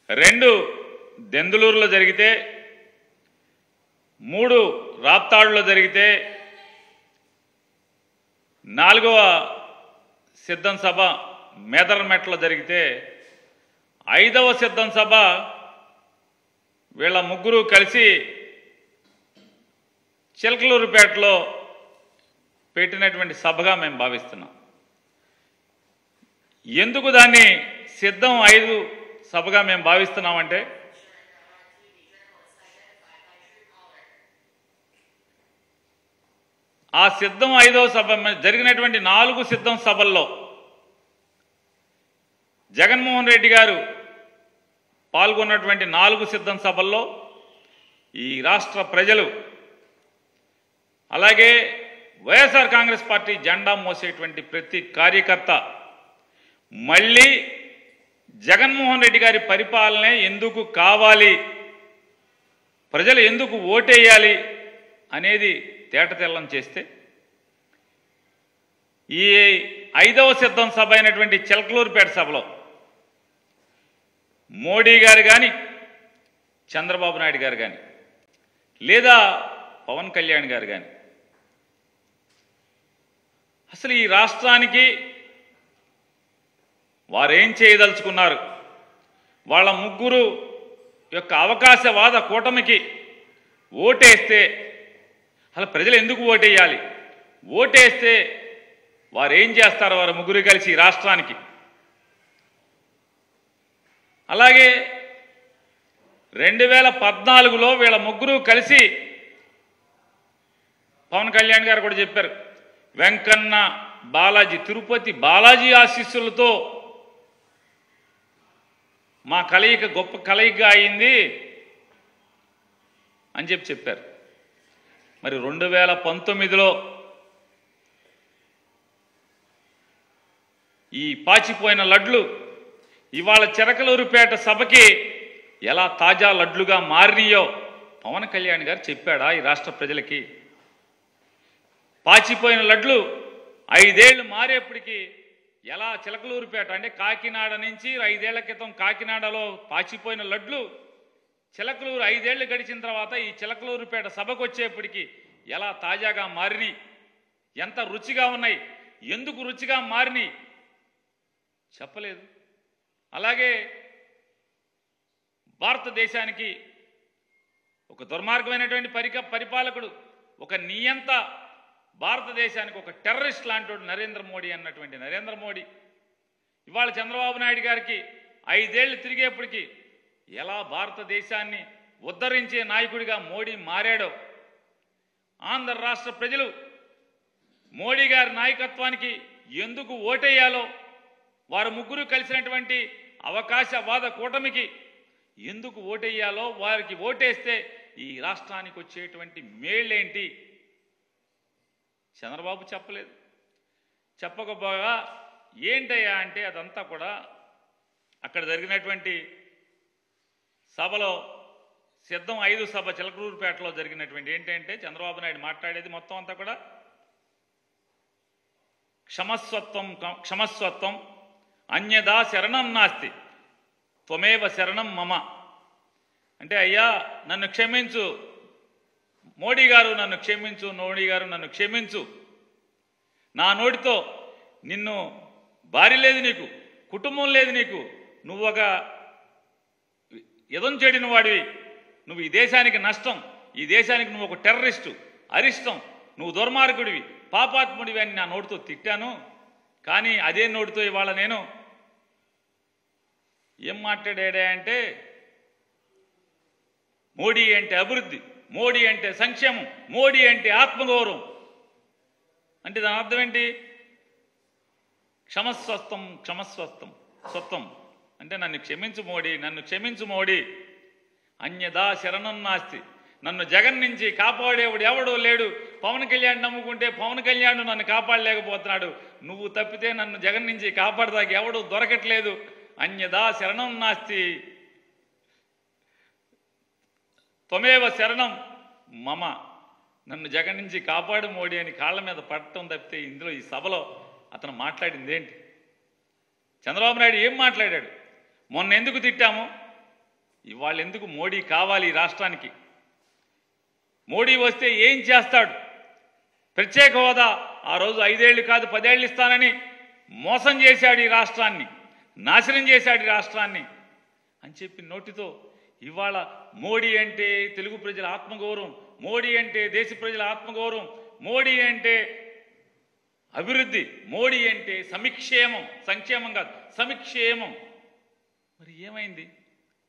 2 దెందులూరులో జరిగితే, 3 రాప్తాడులో జరిగితే, 4వ సిద్ధం సభ మేదరమెట్లో జరిగితే, 5వ సిద్ధం సభ వీళ్ళ ముగ్గురు కలిసి చిలకలూరుపేటలో పెట్టినటువంటి సభగా మేము భావిస్తున్నాం. ఎందుకు దాన్ని సిద్ధం 5 సభగా మేము భావిస్తున్నామంటే, ఆ సిద్ధం 5వ సభ జరిగినటువంటి 4 సిద్ధం సభల్లో జగన్మోహన్ రెడ్డి గారు పాల్గొన్నటువంటి 4 సిద్ధం సభల్లో ఈ రాష్ట్ర ప్రజలు, అలాగే వైఎస్ఆర్ కాంగ్రెస్ పార్టీ జెండా మోసేటువంటి ప్రతి కార్యకర్త మళ్ళీ జగన్మోహన్ రెడ్డి గారి పరిపాలనే ఎందుకు కావాలి, ప్రజలు ఎందుకు ఓటేయాలి అనేది తేటతెల్లం చేస్తే, ఈ 5వ సిద్ధం సభ అయినటువంటి చిలకలూరుపేట సభలో మోడీ గారు కానీ, చంద్రబాబు నాయుడు గారు కానీ, లేదా పవన్ కళ్యాణ్ గారు కానీ అసలు ఈ రాష్ట్రానికి వారేం చేయదలుచుకున్నారు, వాళ్ళ ముగ్గురు యొక్క అవకాశవాద కూటమికి ఓటేస్తే అసలు ప్రజలు ఎందుకు ఓటేయాలి, ఓటేస్తే వారేం చేస్తారు వారు ముగ్గురు కలిసి ఈ రాష్ట్రానికి. అలాగే 2014లో వీళ్ళ ముగ్గురు కలిసి పవన్ కళ్యాణ్ గారు కూడా చెప్పారు, వెంకన్న బాలాజీ, తిరుపతి బాలాజీ ఆశీస్సులతో మా కలయిక గొప్ప కలయికగా అయింది అని చెప్పారు. మరి 2019లో ఈ పాచిపోయిన లడ్లు ఇవాళ చిలకలూరుపేట సభకి ఎలా తాజా లడ్లుగా మారినాయో పవన్ కళ్యాణ్ గారు చెప్పాడా ఈ రాష్ట్ర ప్రజలకి? పాచిపోయిన లడ్లు 5 ఏళ్ళు మారేప్పటికీ ఎలా చిలకలూరుపేట అంటే కాకినాడ నుంచి 5 ఏళ్ల క్రితం కాకినాడలో పాచిపోయిన లడ్లు చిలకలూరు 5 ఏళ్ళు గడిచిన తర్వాత ఈ చిలకలూరుపేట సభకు వచ్చేప్పటికీ ఎలా తాజాగా మారినాయి, ఎంత రుచిగా ఉన్నాయి, ఎందుకు రుచిగా మారినాయి చెప్పలేదు. అలాగే భారతదేశానికి ఒక దుర్మార్గమైనటువంటి పరిపాలకుడు, ఒక నియంత, భారతదేశానికి ఒక టెర్రరిస్ట్ లాంటి నరేంద్ర మోడీ అన్నటువంటి నరేంద్ర మోడీ ఇవాళ చంద్రబాబు నాయుడు గారికి 5 ఏళ్ళు తిరిగేప్పటికీ ఎలా భారతదేశాన్ని ఉద్ధరించే నాయకుడిగా మోడీ మారాడో, ఆంధ్ర రాష్ట్ర ప్రజలు మోడీ గారి నాయకత్వానికి ఎందుకు ఓటేయాలో, వారు ముగ్గురు కలిసినటువంటి అవకాశవాద కూటమికి ఎందుకు ఓటేయాలో, వారికి ఓటేస్తే ఈ రాష్ట్రానికి వచ్చేటువంటి మేళ్ళేంటి చంద్రబాబు చెప్పలేదు. చెప్పకపోగా ఏంటయ్యా అంటే అదంతా కూడా అక్కడ జరిగినటువంటి సభలో సిద్ధం 5 సభ చిలకలూరుపేటలో జరిగినటువంటి ఏంటంటే చంద్రబాబు నాయుడు మాట్లాడేది మొత్తం అంతా కూడా క్షమస్వత్వం అన్యదా శరణం నాస్తి త్వమేవ శరణం మమ. అంటే అయ్యా నన్ను క్షమించు, మోడీ గారు నన్ను క్షమించు, మోడీ గారు నన్ను క్షమించు, నా నోటితో నిన్ను భార్య లేదు నీకు, కుటుంబం లేదు నీకు, నువ్వు ఒక ఎదం చెడిన వాడివి, నువ్వు ఈ దేశానికి నష్టం, ఈ దేశానికి నువ్వు ఒక టెర్రరిస్టు, అరిష్టం, నువ్వు దుర్మార్గుడివి, పాపాత్ముడివి అని నా నోటితో తిట్టాను. కానీ అదే నోటితో ఇవాళ నేను ఏం మాట్లాడా అంటే మోడీ అంటే అభివృద్ధి, మోడీ అంటే సంక్షేమం, మోడీ అంటే ఆత్మగౌరవం. అంటే దాని అర్థం ఏంటి? క్షమస్వత్వం అంటే నన్ను క్షమించు మోడీ, నన్ను క్షమించు మోడీ, అన్యదా శరణం నాస్తి, నన్ను జగన్ నుంచి కాపాడేవాడు ఎవడో లేడు, పవన్ కళ్యాణ్ నమ్ముకుంటే పవన్ కళ్యాణ్ నన్ను కాపాడలేకపోతున్నాడు, నువ్వు తప్పితే నన్ను జగన్ నుంచి కాపాడదాకా ఎవడు దొరకట్లేదు, అన్యదా శరణం నాస్తి త్వమేవ శరణం మమ, నన్ను జగన్ నుంచి కాపాడు మోడీ అని కాళ్ళ మీద పడటం తప్పితే ఇందులో ఈ సభలో అతను మాట్లాడింది ఏంటి? చంద్రబాబు నాయుడు ఏం మాట్లాడాడు? మొన్న ఎందుకు తిట్టాము? ఇవాళ ఎందుకు మోడీ కావాలి ఈ రాష్ట్రానికి? మోడీ వస్తే ఏం చేస్తాడు? ప్రత్యేక హోదా ఆ రోజు 5 ఏళ్ళు కాదు 10 ఏళ్ళు ఇస్తానని మోసం చేశాడు ఈ రాష్ట్రాన్ని, నాశనం చేశాడు ఈ రాష్ట్రాన్ని అని చెప్పి నోటితో ఇవాళ మోడీ అంటే తెలుగు ప్రజల ఆత్మగౌరవం, మోడీ అంటే దేశ ప్రజల ఆత్మగౌరవం, మోడీ అంటే అభివృద్ధి, మోడీ అంటే సంక్షేమం, సంక్షేమం కాదు సంక్షేమం. మరి ఏమైంది?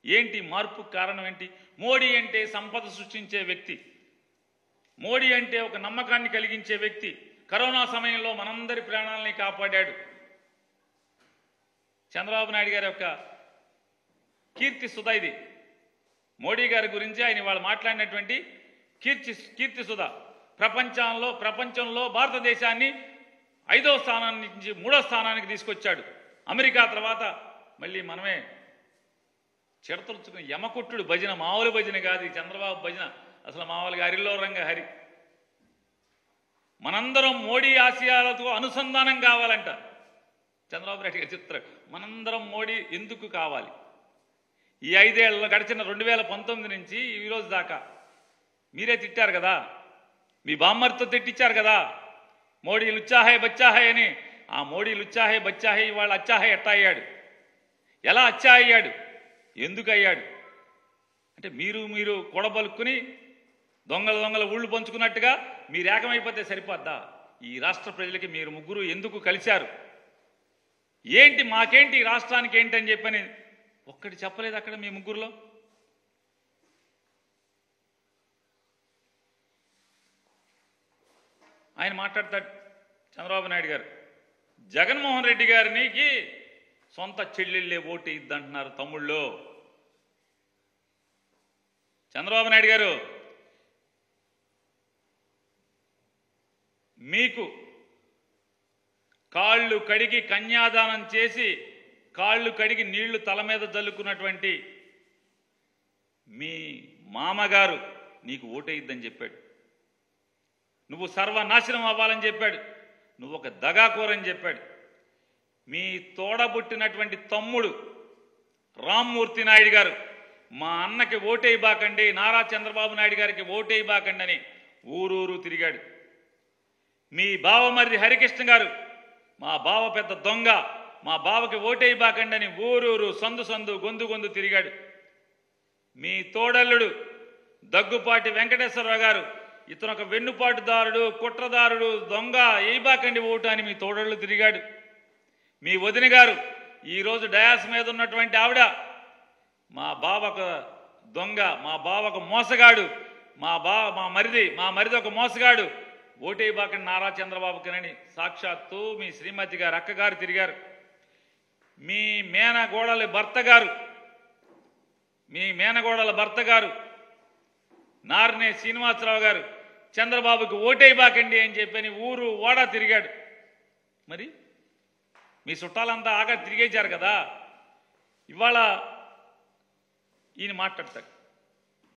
ఏంటి మార్పు కారణం ఏంటి? మోడీ అంటే సంపద సృష్టించే వ్యక్తి, మోడీ అంటే ఒక నమ్మకాన్ని కలిగించే వ్యక్తి. కరోనా సమయంలో మనందరి ప్రాణాలని కాపాడాడు. చంద్రబాబు నాయుడు గారి యొక్క కీర్తి సుధ ఇది. మోడీ గారి గురించి ఆయన వాళ్ళు మాట్లాడినటువంటి కీర్తి సుధ ప్రపంచంలో భారతదేశాన్ని 5వ స్థానాన్ని నుంచి 3వ స్థానానికి తీసుకొచ్చాడు. అమెరికా తర్వాత మళ్ళీ మనమే చెడతలుచుకుని యమకుట్టుడు భజన, మామూలు భజన కాదు ఈ చంద్రబాబు భజన, అసలు మామూలుగా హరిలో రంగ హరి. మనందరం మోడీ ఆశయాలతో అనుసంధానం కావాలంట చంద్రబాబు నాయుడు గారు చెప్తారు. మనందరం మోడీ ఎందుకు కావాలి? ఈ 5 ఏళ్ళలో గడిచిన 2019 నుంచి ఈ రోజు దాకా మీరే తిట్టారు కదా, మీ బామ్మర్తో తిట్టించారు కదా, మోడీ లుచ్చాహే బచ్చాహే అని. ఆ మోడీ లుచ్చాహే బచ్చాహే ఇవాళ అచ్చాహే ఎట్టా అయ్యాడు? ఎలా అచ్చా అయ్యాడు? ఎందుకు అయ్యాడు అంటే మీరు కూడబలుక్కుని దొంగల ఊళ్ళు పంచుకున్నట్టుగా మీరు ఏకమైపోతే సరిపోద్దా? ఈ రాష్ట్ర ప్రజలకి మీరు ముగ్గురు ఎందుకు కలిశారు? ఏంటి మాకేంటి ఈ రాష్ట్రానికి ఏంటని చెప్పని ఒక్కటి చెప్పలేదు అక్కడ మీ ముగ్గురులో. ఆయన మాట్లాడతాడు చంద్రబాబు నాయుడు గారు, జగన్మోహన్ రెడ్డి గారికి సొంత చెల్లెళ్ళే ఓటు ఇద్దంటున్నారు తమ్ముళ్ళు. చంద్రబాబు నాయుడు గారు, మీకు కాళ్ళు కడిగి కన్యాదానం చేసి కాళ్ళు కడిగి నీళ్లు తల మీద జల్లుకున్నటువంటి మీ మామగారు నీకు ఓటేయిద్దని చెప్పాడు. నువ్వు సర్వనాశనం అవ్వాలని చెప్పాడు. నువ్వు ఒక దగాకోరని చెప్పాడు. మీ తోడబుట్టినటువంటి తమ్ముడు రామ్మూర్తి నాయుడు గారు మా అన్నకి ఓటేయబాకండి, నారా చంద్రబాబు నాయుడు గారికి ఓటేయబాకండి అని ఊరూరు తిరిగాడు. మీ బావమర్రి హరికృష్ణ గారు మా బావ పెద్ద దొంగ, మా బావకి ఓటేయబాకండి అని ఊరూరు సందు గొంతు తిరిగాడు. మీ తోడల్లుడు దగ్గుపాటి వెంకటేశ్వరరావు గారు ఇతను ఒక వెన్నుపాటుదారుడు, కుట్రదారుడు, దొంగ, వేయబాకండి ఓటు అని మీ తోడళ్ళు తిరిగాడు. మీ వదిన గారు ఈరోజు డయాస్ మీద ఉన్నటువంటి ఆవిడ మా బావకు దొంగ, మా బావకు మోసగాడు, మా మరిది ఒక మోసగాడు, ఓటేయబాకండి నారా చంద్రబాబుకినని సాక్షాత్తు మీ శ్రీమతి గారు అక్కగారు తిరిగారు. మీ మేనగోడల భర్త గారు నార్నే శ్రీనివాసరావు గారు చంద్రబాబుకి ఓటేయబాకండి అని చెప్పని ఊరు ఓడా తిరిగాడు. మరి మీ చుట్టాలంతా ఆగా తిరిగేశారు కదా. ఇవాళ ఈయన మాట్లాడతాడు.